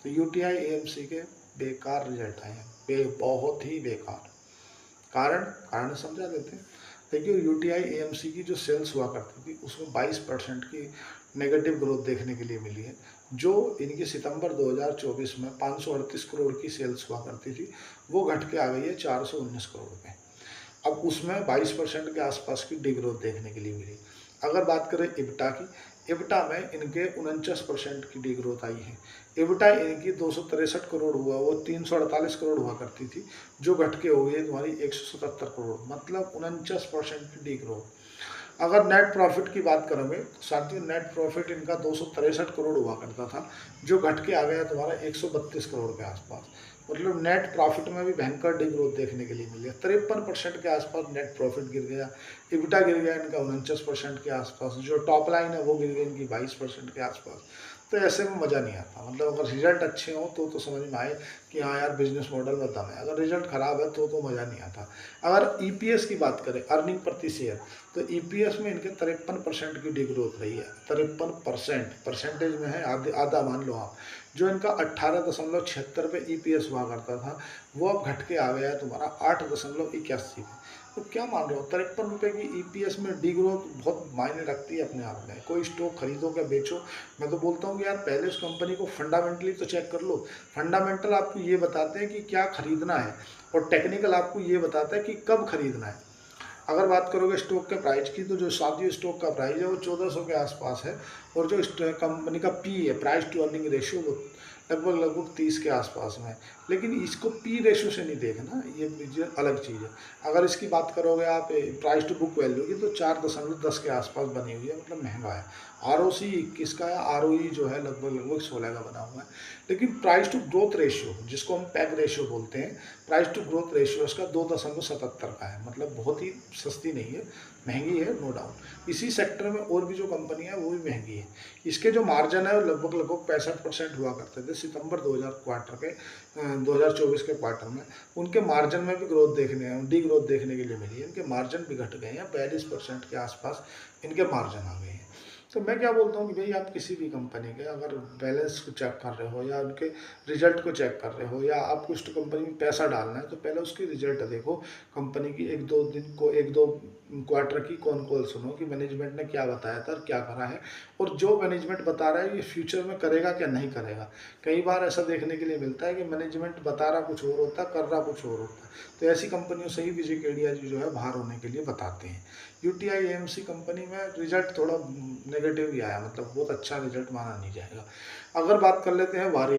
तो UTI AMC के बेकार रिजल्ट आए हैं, बहुत ही बेकार। कारण समझा देते हैं। देखिए यूटीआई एएमसी की जो सेल्स हुआ करती थी उसमें 22% की नेगेटिव ग्रोथ देखने के लिए मिली है। जो इनकी सितंबर 2024 में 538 करोड़ की सेल्स हुआ करती थी वो घट के आ गई है 419 करोड़ पे। अब उसमें 22% के आसपास की डिग्रोथ देखने के लिए मिली। अगर बात करें इबिटा की, इबिटा में इनके 49% की डिग्रोथ आई है। इबिटा इनकी 263 करोड़ हुआ, वो 348 करोड़ हुआ करती थी, जो घट के हो गई है तुम्हारी 177 करोड़, मतलब 49% की डिग्रोथ। अगर नेट प्रॉफिट की बात करेंगे तो साथियों नेट प्रॉफिट इनका 263 करोड़ हुआ करता था, जो घट के आ गया तुम्हारा 132 करोड़ के आसपास। मतलब नेट प्रॉफिट में भी भयंकर डिग्रोथ देखने के लिए मिली है। 53% के आसपास नेट प्रॉफिट गिर गया। इबिटा गिर गया इनका 49% के आसपास। जो टॉप लाइन है वो गिर गई इनकी 22% के आसपास। तो ऐसे में मज़ा नहीं आता। मतलब अगर रिजल्ट अच्छे हो तो समझ में आए कि हाँ यार बिजनेस मॉडल में दम है। अगर रिजल्ट खराब है तो मज़ा नहीं आता। अगर ईपीएस की बात करें, अर्निंग प्रति शेयर, तो ईपीएस में इनके 53% की डिग्रोथ रही है। 53% परसेंटेज में है, आधा मान लो आप। जो इनका 18.76 पे ईपीएस हुआ करता था वो अब घट के आ गया है तुम्हारा 8.81 पे। तो क्या मान रहे हो, 53 रुपये की ईपीएस में डी ग्रोथ बहुत मायने रखती है अपने आप में। कोई स्टॉक खरीदो क्या बेचो, मैं तो बोलता हूँ कि यार पहले उस कंपनी को फंडामेंटली तो चेक कर लो। फंडामेंटल आपको ये बताते हैं कि क्या खरीदना है, और टेक्निकल आपको ये बताता है कि कब खरीदना है। अगर बात करोगे स्टॉक के प्राइस की, तो जो सादी स्टॉक का प्राइस है वो 1400 के आसपास है, और जो कंपनी का पी है, प्राइस टू अर्निंग रेशियो, वो लगभग 30 के आसपास में है। लेकिन इसको पी रेशियो से नहीं देखना, ये अलग चीज़ है। अगर इसकी बात करोगे आप प्राइस टू बुक वैल्यू की, तो 4.10 के आसपास बनी हुई है, मतलब महंगा है। आरओसी 21 का है, आरओई जो है लगभग 16 का बना हुआ है। लेकिन प्राइस टू ग्रोथ रेशियो, जिसको हम पैग रेशियो बोलते हैं, प्राइस टू ग्रोथ रेशियो इसका 2.77 का है। मतलब बहुत ही सस्ती नहीं है, महंगी है नो डाउट। इसी सेक्टर में और भी जो कंपनी है वो भी महंगी है। इसके जो मार्जिन है वो लगभग 65% हुआ करते थे सितंबर 2024 के क्वार्टर में। उनके मार्जिन में भी डी ग्रोथ देखने के लिए मिली है। इनके मार्जिन भी घट गए हैं, 42% के आसपास इनके मार्जिन आ गए हैं। तो मैं क्या बोलता हूँ कि भाई आप किसी भी कंपनी के अगर बैलेंस को चेक कर रहे हो, या उनके रिजल्ट को चेक कर रहे हो, या आपको उस कंपनी में पैसा डालना है, तो पहले उसकी रिजल्ट देखो। कंपनी की एक दो क्वार्टर की कौन कॉल सुनो कि मैनेजमेंट ने क्या बताया था और क्या करा है, और जो मैनेजमेंट बता रहा है ये फ्यूचर में करेगा क्या नहीं करेगा। कई बार ऐसा देखने के लिए मिलता है कि मैनेजमेंट बता रहा कुछ और होता है, कर रहा कुछ और होता है। तो ऐसी कंपनियों से ही विजय केडिया जी जो है बाहर होने के लिए बताते हैं। यूटीआई एएमसी कंपनी में रिजल्ट थोड़ा नेगेटिव ही आया, मतलब बहुत अच्छा रिजल्ट माना नहीं जाएगा। अगर बात कर लेते हैं वारी